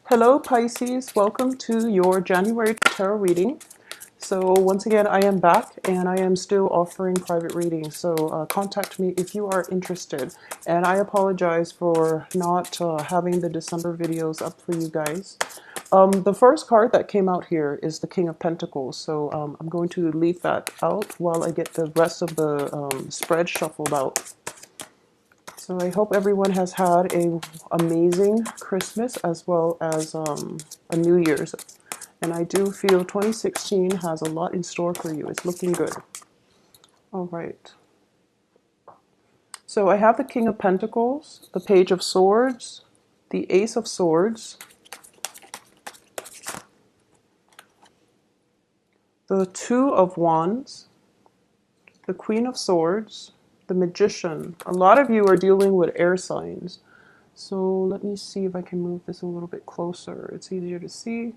Hello Pisces, welcome to your January tarot reading. So once again, I am back and I am still offering private readings. So contact me if you are interested. And I apologize for not having the December videos up for you guys. The first card that came out here is the King of Pentacles. So I'm going to leave that out while I get the rest of the spread shuffled out. So I hope everyone has had a amazing Christmas as well as a New Year's. And I do feel 2016 has a lot in store for you. It's looking good. All right. So I have the King of Pentacles, the Page of Swords, the Ace of Swords, the Two of Wands, the Queen of Swords, the Magician. A lot of you are dealing with air signs. So let me see if I can move this a little bit closer. It's easier to see.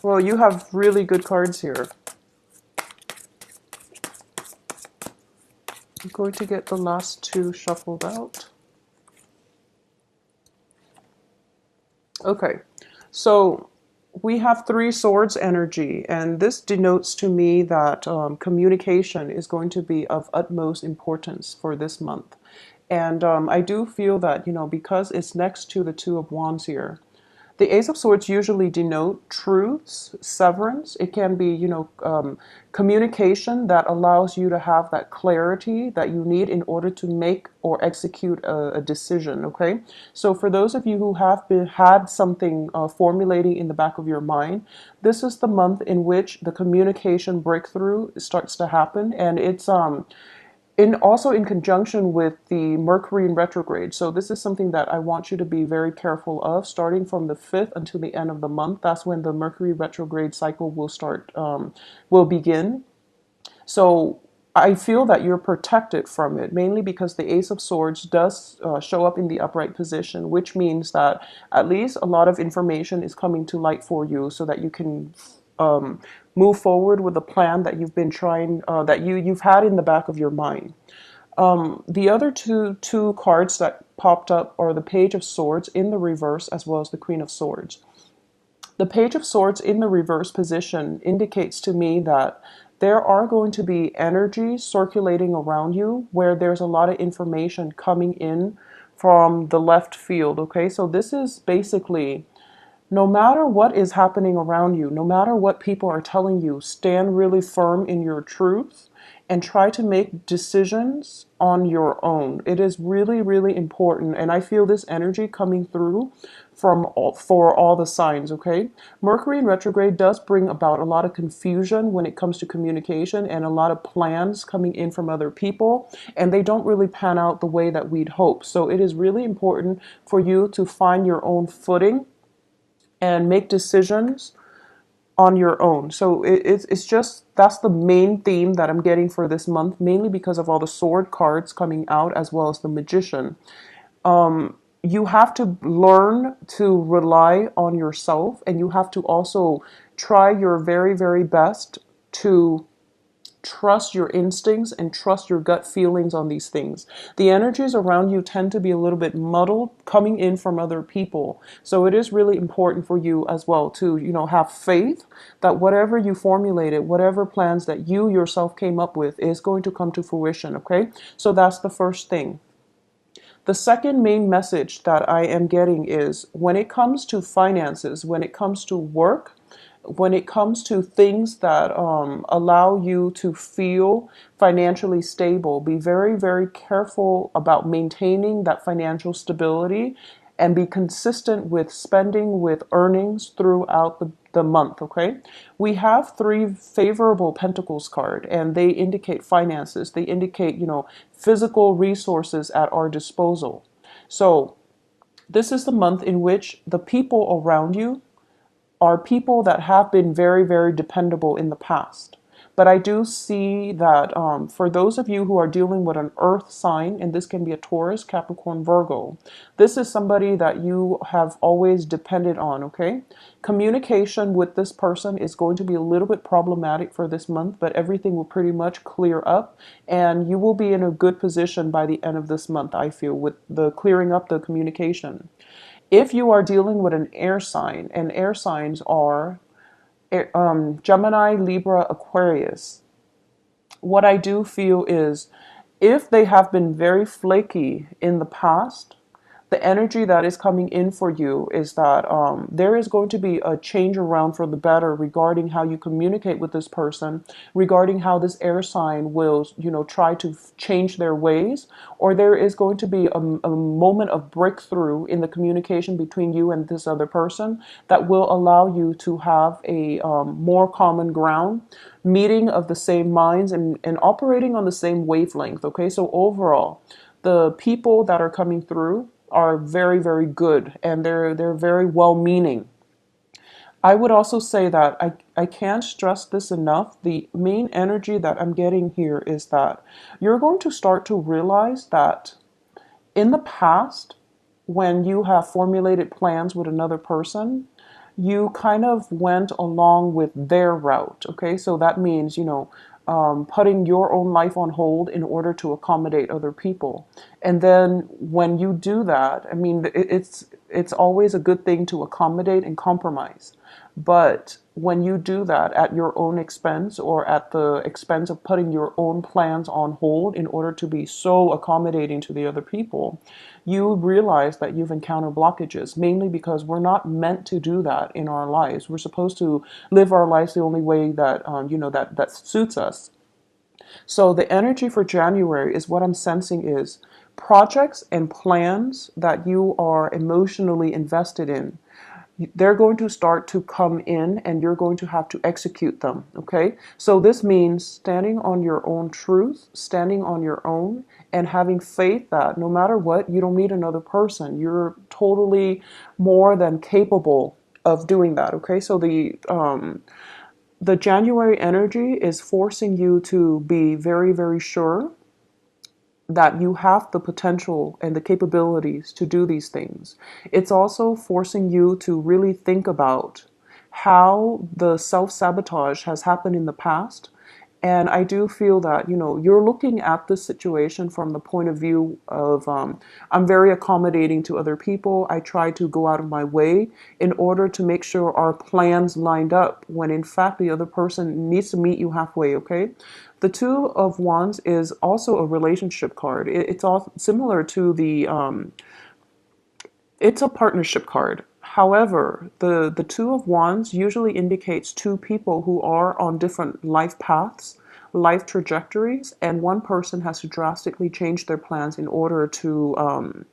Well, you have really good cards here. I'm going to get the last two shuffled out. Okay, so we have Three Swords energy, and this denotes to me that communication is going to be of utmost importance for this month. And I do feel that, because it's next to the Two of Wands here, the Ace of Swords usually denote truths, severance. It can be, communication that allows you to have that clarity that you need in order to make or execute a decision, okay? So for those of you who have had something formulating in the back of your mind, this is the month in which the communication breakthrough starts to happen, and it's also in conjunction with the Mercury in retrograde. So this is something that I want you to be very careful of, starting from the 5th until the end of the month. That's when the Mercury retrograde cycle will begin. So I feel that you're protected from it, mainly because the Ace of Swords does show up in the upright position, which means that at least a lot of information is coming to light for you so that you can move forward with a plan that you've been trying, that you've had in the back of your mind. The other two cards that popped up are the Page of Swords in the reverse as well as the Queen of Swords. The Page of Swords in the reverse position indicates to me that there are going to be energies circulating around you where there's a lot of information coming in from the left field, okay? So this is basically, no matter what is happening around you, no matter what people are telling you, stand really firm in your truth and try to make decisions on your own. It is really, really important. And I feel this energy coming through for all the signs, okay? Mercury in retrograde does bring about a lot of confusion when it comes to communication and a lot of plans coming in from other people, and they don't really pan out the way that we'd hope. So it is really important for you to find your own footing and make decisions on your own. So it's just, that's the main theme that I'm getting for this month, mainly because of all the sword cards coming out as well as the Magician. You have to learn to rely on yourself, and you have to also try your very, very best to trust your instincts and trust your gut feelings on these things. The energies around you tend to be a little bit muddled coming in from other people. So it is really important for you as well to, have faith that whatever you formulated, whatever plans that you yourself came up with is going to come to fruition, okay? So that's the first thing. The second main message that I am getting is when it comes to finances, when it comes to work, when it comes to things that allow you to feel financially stable, be very, very careful about maintaining that financial stability and be consistent with spending, with earnings throughout the month, okay? We have three favorable pentacles card, and they indicate finances. They indicate, physical resources at our disposal. So this is the month in which the people around you are people that have been very, very dependable in the past. But I do see that for those of you who are dealing with an earth sign, and this can be a Taurus, Capricorn, Virgo, this is somebody that you have always depended on, okay? Communication with this person is going to be a little bit problematic for this month, but everything will pretty much clear up, and you will be in a good position by the end of this month, I feel, with the clearing up the communication. If you are dealing with an air sign, and air signs are Gemini, Libra, Aquarius, what I do feel is if they have been very flaky in the past, the energy that is coming in for you is that there is going to be a change around for the better regarding how you communicate with this person, regarding how this air sign will, try to change their ways, or there is going to be a moment of breakthrough in the communication between you and this other person that will allow you to have a more common ground, meeting of the same minds, and operating on the same wavelength. Okay, so overall, the people that are coming through are very, very good, and they're very well meaning. I would also say that I can't stress this enough. The main energy that I'm getting here is that you're going to start to realize that in the past, when you have formulated plans with another person, you kind of went along with their route. Okay, so that means, putting your own life on hold in order to accommodate other people. And then when you do that, I mean, it's always a good thing to accommodate and compromise. But when you do that at your own expense, or at the expense of putting your own plans on hold in order to be so accommodating to the other people, you realize that you've encountered blockages, mainly because we're not meant to do that in our lives. We're supposed to live our lives the only way that, that suits us. So the energy for January is, what I'm sensing is projects and plans that you are emotionally invested in. They're going to start to come in, and you're going to have to execute them. Okay, so this means standing on your own truth, standing on your own, and having faith that no matter what, you don't need another person. You're totally more than capable of doing that. Okay, so the January energy is forcing you to be very, very sure that you have the potential and the capabilities to do these things. It's also forcing you to really think about how the self-sabotage has happened in the past. And I do feel that, you're looking at this situation from the point of view of, I'm very accommodating to other people. I try to go out of my way in order to make sure our plans lined up, when in fact the other person needs to meet you halfway, okay? The Two of Wands is also a relationship card. It's all similar to it's a partnership card. However, the Two of Wands usually indicates two people who are on different life paths, life trajectories, and one person has to drastically change their plans in order to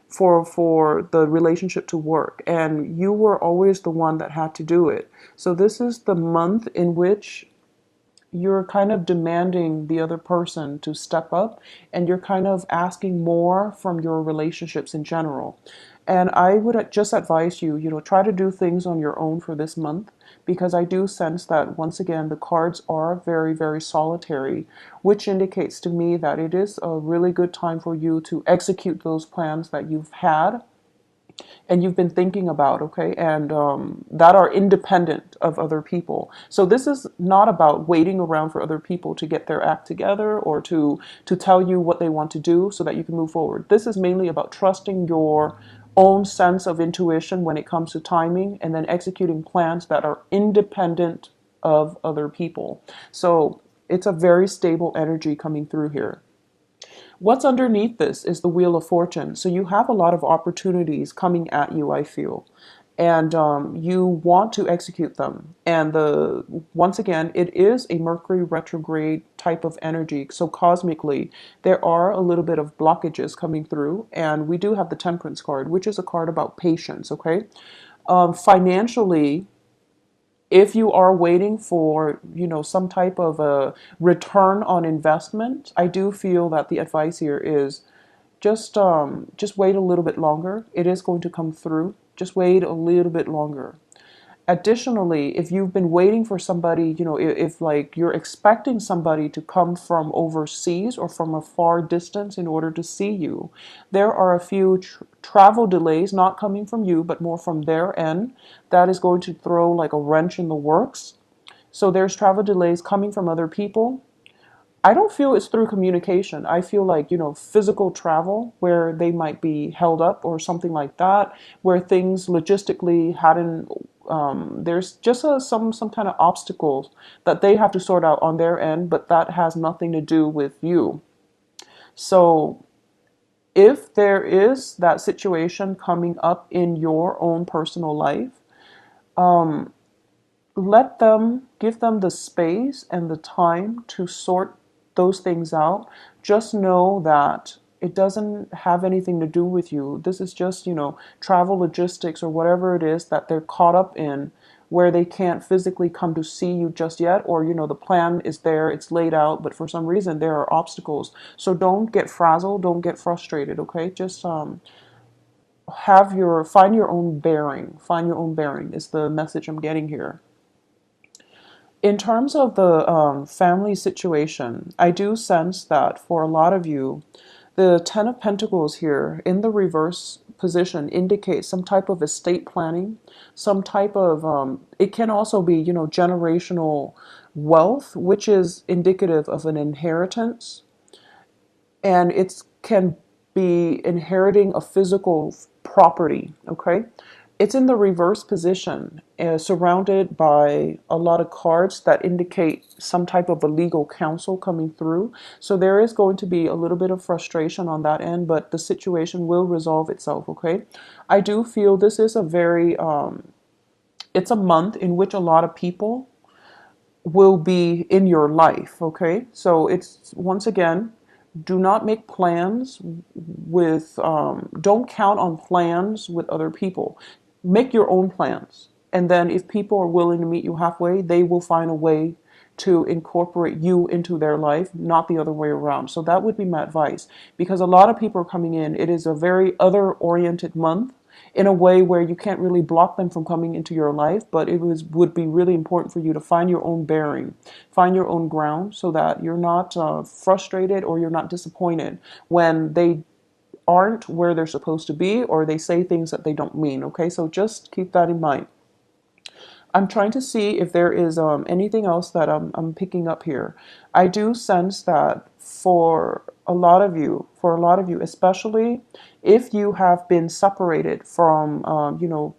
for the relationship to work. And you were always the one that had to do it. So this is the month in which you're kind of demanding the other person to step up, and you're kind of asking more from your relationships in general. And I would just advise you, try to do things on your own for this month, because I do sense that once again the cards are very, very solitary, which indicates to me that it is a really good time for you to execute those plans that you've had and you've been thinking about, okay, and that are independent of other people. So this is not about waiting around for other people to get their act together, or to tell you what they want to do so that you can move forward. This is mainly about trusting your own sense of intuition when it comes to timing, and then executing plans that are independent of other people. So it's a very stable energy coming through here. What's underneath this is the Wheel of Fortune. So you have a lot of opportunities coming at you, I feel, and you want to execute them. And once again, it is a Mercury retrograde type of energy. So cosmically, there are a little bit of blockages coming through, and we do have the Temperance card, which is a card about patience. Okay, financially, if you are waiting for, some type of a return on investment, I do feel that the advice here is just wait a little bit longer. It is going to come through. Just wait a little bit longer. Additionally, if you've been waiting for somebody, if like you're expecting somebody to come from overseas or from a far distance in order to see you, there are a few travel delays not coming from you, but more from their end. That is going to throw like a wrench in the works. So there's travel delays coming from other people. I don't feel it's through communication. I feel like, physical travel where they might be held up or something like that, where things logistically hadn't, there's just some kind of obstacles that they have to sort out on their end, but that has nothing to do with you. So if there is that situation coming up in your own personal life, give them the space and the time to sort those things out. Just know that it doesn't have anything to do with you. This is just, travel logistics or whatever it is that they're caught up in, where they can't physically come to see you just yet, or, the plan is there, it's laid out, but for some reason there are obstacles. So don't get frazzled, don't get frustrated, okay? Just find your own bearing. Find your own bearing is the message I'm getting here. In terms of the family situation, I do sense that for a lot of you, the Ten of Pentacles here in the reverse position indicates some type of estate planning, some type of, it can also be, generational wealth, which is indicative of an inheritance. And it can be inheriting a physical property, okay? It's in the reverse position, surrounded by a lot of cards that indicate some type of a legal counsel coming through. So there is going to be a little bit of frustration on that end, but the situation will resolve itself, okay? I do feel this is it's a month in which a lot of people will be in your life, okay? So it's, once again, do not make plans don't count on plans with other people. Make your own plans. And then if people are willing to meet you halfway, they will find a way to incorporate you into their life, not the other way around. So that would be my advice, because a lot of people are coming in. It is a very other oriented month in a way where you can't really block them from coming into your life, but would be really important for you to find your own bearing, find your own ground, so that you're not frustrated or you're not disappointed when they aren't where they're supposed to be, or they say things that they don't mean. Okay, so just keep that in mind. I'm trying to see if there is anything else that I'm picking up here. I do sense that for a lot of you, especially if you have been separated from,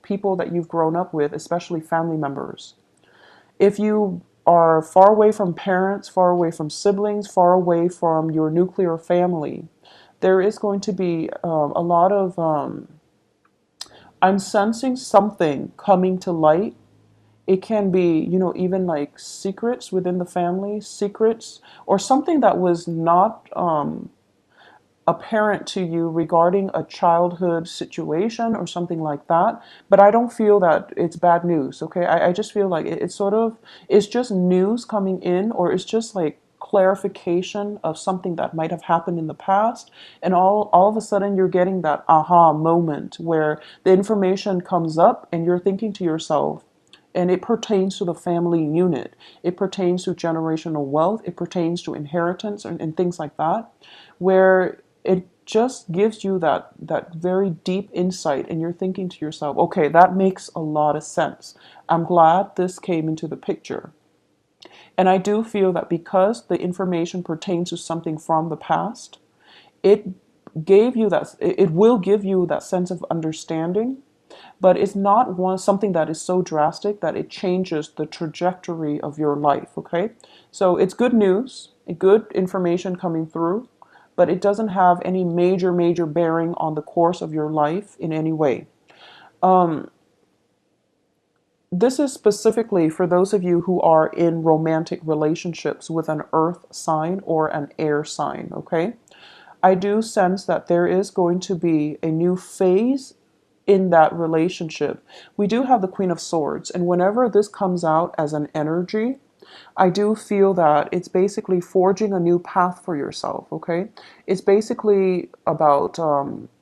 people that you've grown up with, especially family members. If you are far away from parents, far away from siblings, far away from your nuclear family, there is going to be a lot of, I'm sensing something coming to light. It can be, even like secrets within the family, secrets, or something that was not apparent to you regarding a childhood situation or something like that. But I don't feel that it's bad news, okay? I just feel like it's just news coming in, or it's just like clarification of something that might have happened in the past, and all of a sudden you're getting that aha moment where the information comes up and you're thinking to yourself, and it pertains to the family unit. It pertains to generational wealth. It pertains to inheritance and things like that, where it just gives you that very deep insight, and you're thinking to yourself, okay, that makes a lot of sense. I'm glad this came into the picture. And I do feel that because the information pertains to something from the past, it it will give you that sense of understanding, but it's not something that is so drastic that it changes the trajectory of your life, okay? So it's good news, good information coming through, but it doesn't have any major bearing on the course of your life in any way. This is specifically for those of you who are in romantic relationships with an earth sign or an air sign, okay? I do sense that there is going to be a new phase in that relationship. We do have the Queen of Swords, and whenever this comes out as an energy, I do feel that it's basically forging a new path for yourself, okay? It's basically about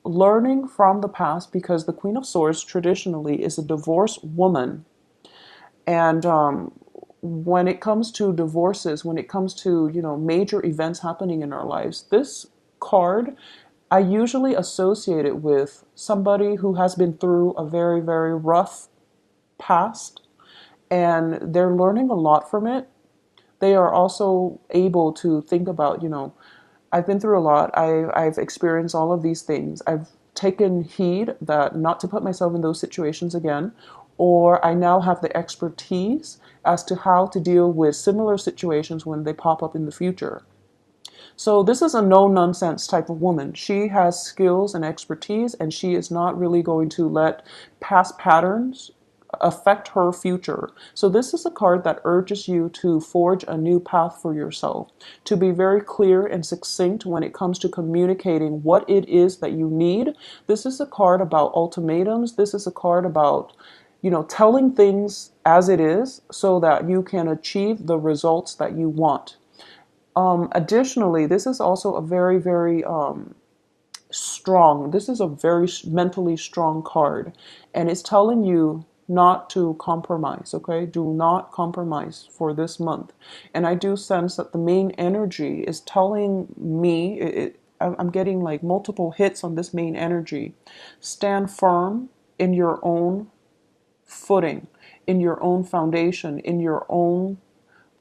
learning from the past, because the Queen of Swords traditionally is a divorced woman And when it comes to divorces, when it comes to, major events happening in our lives, this card I usually associate it with somebody who has been through a very, very rough past, and they're learning a lot from it. They are also able to think about, I've been through a lot. I've experienced all of these things. I've taken heed that not to put myself in those situations again, or I now have the expertise as to how to deal with similar situations when they pop up in the future. So this is a no nonsense type of woman. She has skills and expertise, and she is not really going to let past patterns affect her future. So this is a card that urges you to forge a new path for yourself, to be very clear and succinct when it comes to communicating what it is that you need. This is a card about ultimatums. This is a card about telling things as it is so that you can achieve the results that you want. Additionally, this is also a very, very strong, this is a very mentally strong card. And it's telling you not to compromise, okay? Do not compromise for this month. And I do sense that the main energy is telling me, I'm getting like multiple hits on this main energy. Stand firm in your own footing, in your own foundation, in your own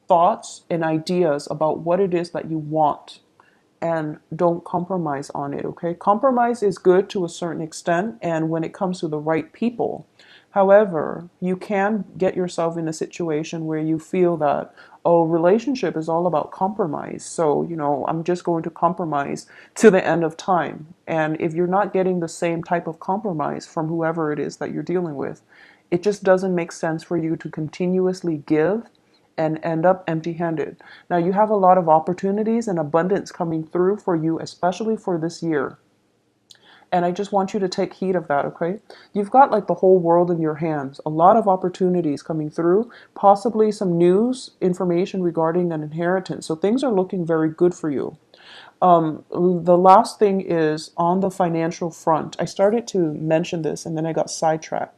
thoughts and ideas about what it is that you want, and don't compromise on it, okay? Compromise is good to a certain extent and when it comes to the right people. However, you can get yourself in a situation where you feel that, oh, relationship is all about compromise. So, I'm just going to compromise to the end of time. And if you're not getting the same type of compromise from whoever it is that you're dealing with, it just doesn't make sense for you to continuously give and end up empty handed. Now, you have a lot of opportunities and abundance coming through for you, especially for this year. And I just want you to take heed of that, okay? You've got like the whole world in your hands, a lot of opportunities coming through, possibly some news information regarding an inheritance. So things are looking very good for you. The last thing is on the financial front. I started to mention this and then I got sidetracked.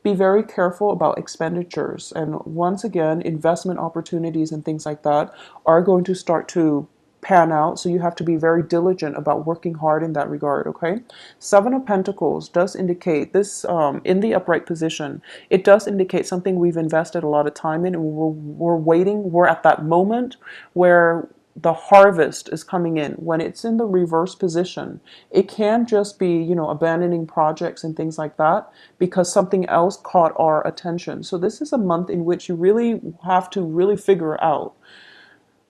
Be very careful about expenditures. And once again, investment opportunities and things like that are going to start to pan out. So you have to be very diligent about working hard in that regard, okay? Seven of Pentacles does indicate this in the upright position. It does indicate something we've invested a lot of time in, and we're waiting. We're at that moment where the harvest is coming in. When it's in the reverse position, it can just be, abandoning projects and things like that because something else caught our attention. So this is a month in which you really have to really figure out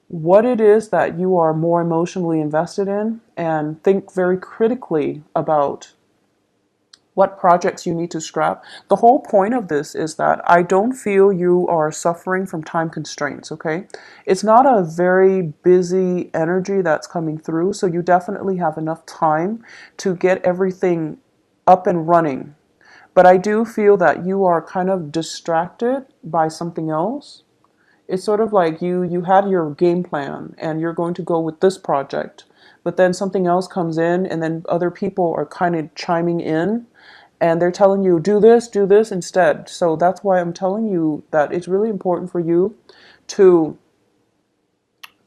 what it is that you are more emotionally invested in and think very critically about what projects you need to scrap. The whole point of this is that I don't feel you are suffering from time constraints, okay? It's not a very busy energy that's coming through, so you definitely have enough time to get everything up and running. But I do feel that you are kind of distracted by something else. It's sort of like you had your game plan and you're going to go with this project, but then something else comes in and then other people are kind of chiming in and they're telling you do this instead. So that's why I'm telling you that it's really important for you to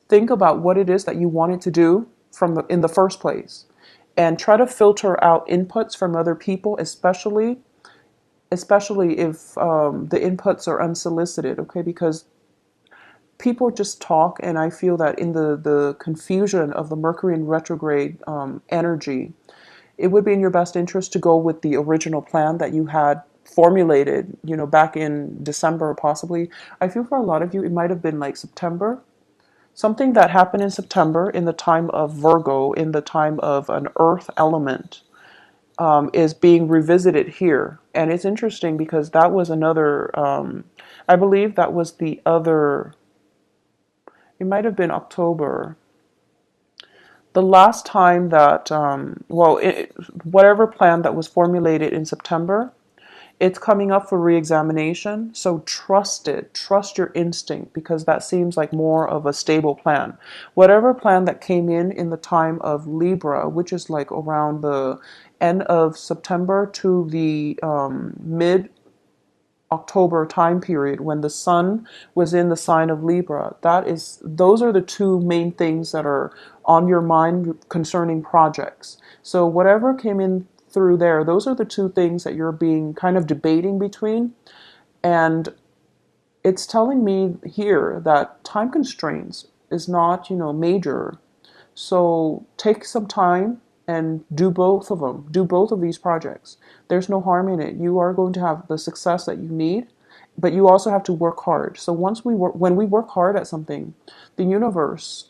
think about what it is that you wanted to do in the first place, and try to filter out inputs from other people, especially if the inputs are unsolicited, okay? Because people just talk, and I feel that in the confusion of the Mercury in retrograde energy, it would be in your best interest to go with the original plan that you had formulated, back in December, possibly. I feel for a lot of you, it might have been like September. Something that happened in September in the time of Virgo, in the time of an earth element, is being revisited here. And it's interesting because that was another, I believe that was the other, it might have been October. The last time that, whatever plan that was formulated in September, it's coming up for re-examination. So trust it, trust your instinct, because that seems like more of a stable plan. Whatever plan that came in the time of Libra, which is like around the end of September to the mid October time period when the sun was in the sign of Libra. Those are the two main things that are on your mind concerning projects. So whatever came in through there, those are the two things that you're being kind of debating between. And it's telling me here that time constraints is not, major. So take some time and do both of them. Do both of these projects. There's no harm in it. You are going to have the success that you need, but you also have to work hard. So when we work hard at something, the universe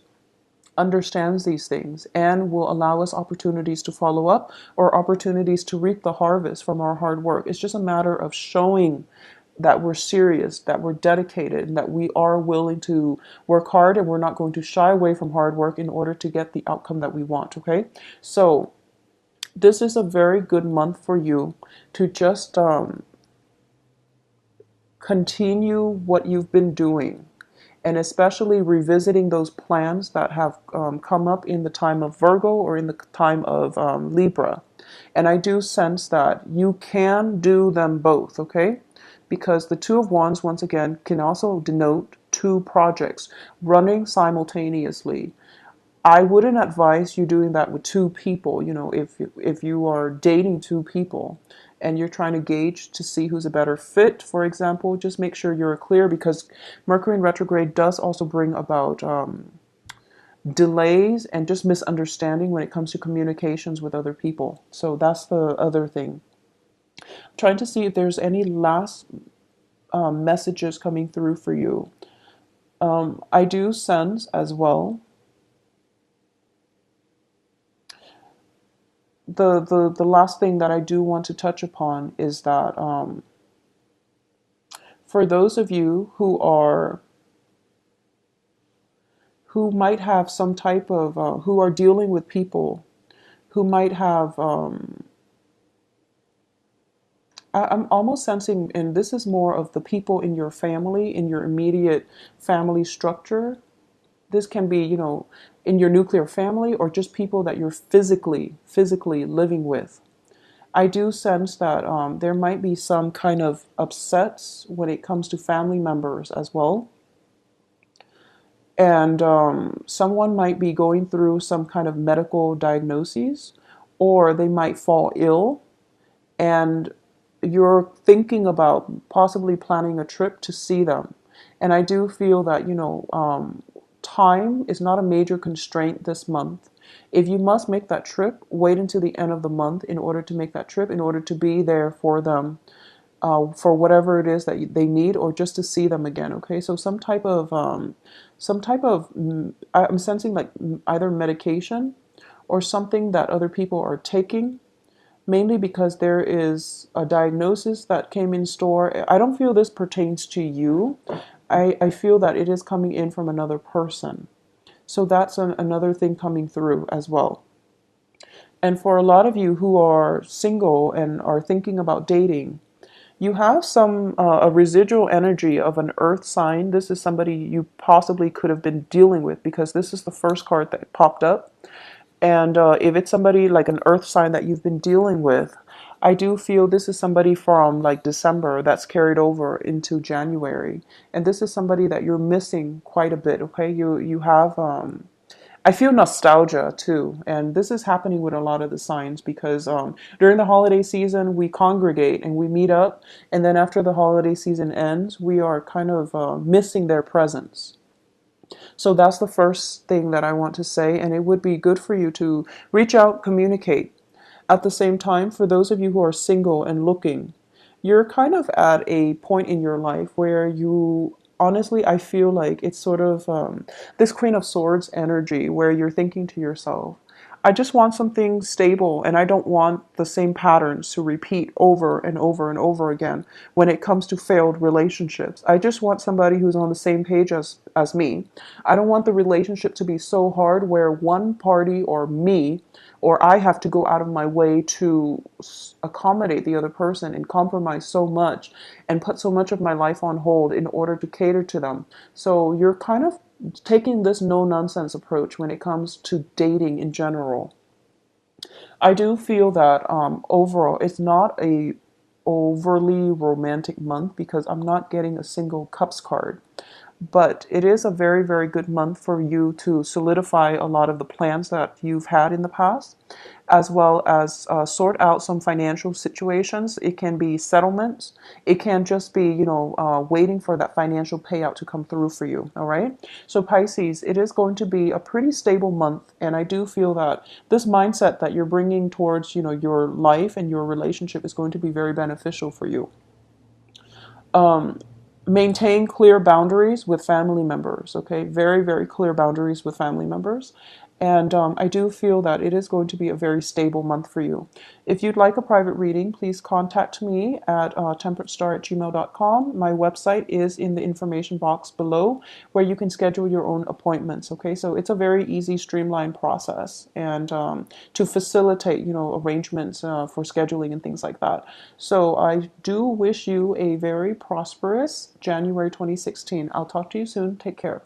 understands these things and will allow us opportunities to follow up or opportunities to reap the harvest from our hard work. It's just a matter of showing that we're serious, that we're dedicated, and that we are willing to work hard, and we're not going to shy away from hard work in order to get the outcome that we want, okay? So this is a very good month for you to just continue what you've been doing, and especially revisiting those plans that have come up in the time of Virgo or in the time of Libra. And I do sense that you can do them both, okay? Because the Two of Wands, once again, can also denote two projects running simultaneously. I wouldn't advise you doing that with two people. If you are dating two people and you're trying to gauge to see who's a better fit, for example, just make sure you're clear, because Mercury in retrograde does also bring about delays and just misunderstanding when it comes to communications with other people. So that's the other thing. I'm trying to see if there's any last messages coming through for you. I do sense as well the last thing that I do want to touch upon is that for those of you who might have some type of who are dealing with people who might have I'm almost sensing, and this is more of the people in your family, in your immediate family structure. This can be, in your nuclear family, or just people that you're physically living with. I do sense that there might be some kind of upsets when it comes to family members as well. And someone might be going through some kind of medical diagnoses, or they might fall ill, and you're thinking about possibly planning a trip to see them. And I do feel that, time is not a major constraint this month. If you must make that trip, wait until the end of the month in order to make that trip, in order to be there for them, for whatever it is that they need, or just to see them again. Okay, so I'm sensing like either medication or something that other people are taking, mainly because there is a diagnosis that came in store. I don't feel this pertains to you. I feel that it is coming in from another person. So that's another thing coming through as well. And for a lot of you who are single and are thinking about dating, you have a residual energy of an earth sign. This is somebody you possibly could have been dealing with, because this is the first card that popped up. And if it's somebody like an earth sign that you've been dealing with, I do feel this is somebody from like December that's carried over into January. And this is somebody that you're missing quite a bit, okay? You have I feel nostalgia too, and this is happening with a lot of the signs, because during the holiday season we congregate and we meet up, and then after the holiday season ends, we are kind of missing their presence. So that's the first thing that I want to say, and it would be good for you to reach out, communicate. At the same time, for those of you who are single and looking, you're kind of at a point in your life where you honestly, I feel like it's sort of this Queen of Swords energy where you're thinking to yourself, I just want something stable, and I don't want the same patterns to repeat over and over and over again when it comes to failed relationships. I just want somebody who's on the same page as me. I don't want the relationship to be so hard where one party or me or I have to go out of my way to accommodate the other person and compromise so much and put so much of my life on hold in order to cater to them. So you're kind of taking this no nonsense approach when it comes to dating in general. I do feel that overall it's not a overly romantic month because I'm not getting a single cups card. But it is a very, very good month for you to solidify a lot of the plans that you've had in the past, as well as sort out some financial situations. It can be settlements. It can just be, waiting for that financial payout to come through for you. All right. So Pisces, it is going to be a pretty stable month. And I do feel that this mindset that you're bringing towards, your life and your relationship is going to be very beneficial for you. Maintain clear boundaries with family members, okay? Very, very clear boundaries with family members. And I do feel that it is going to be a very stable month for you. If you'd like a private reading, please contact me at temperatestar@gmail.com. My website is in the information box below where you can schedule your own appointments, okay? So it's a very easy, streamlined process and to facilitate, arrangements for scheduling and things like that. So I do wish you a very prosperous January 2016. I'll talk to you soon. Take care.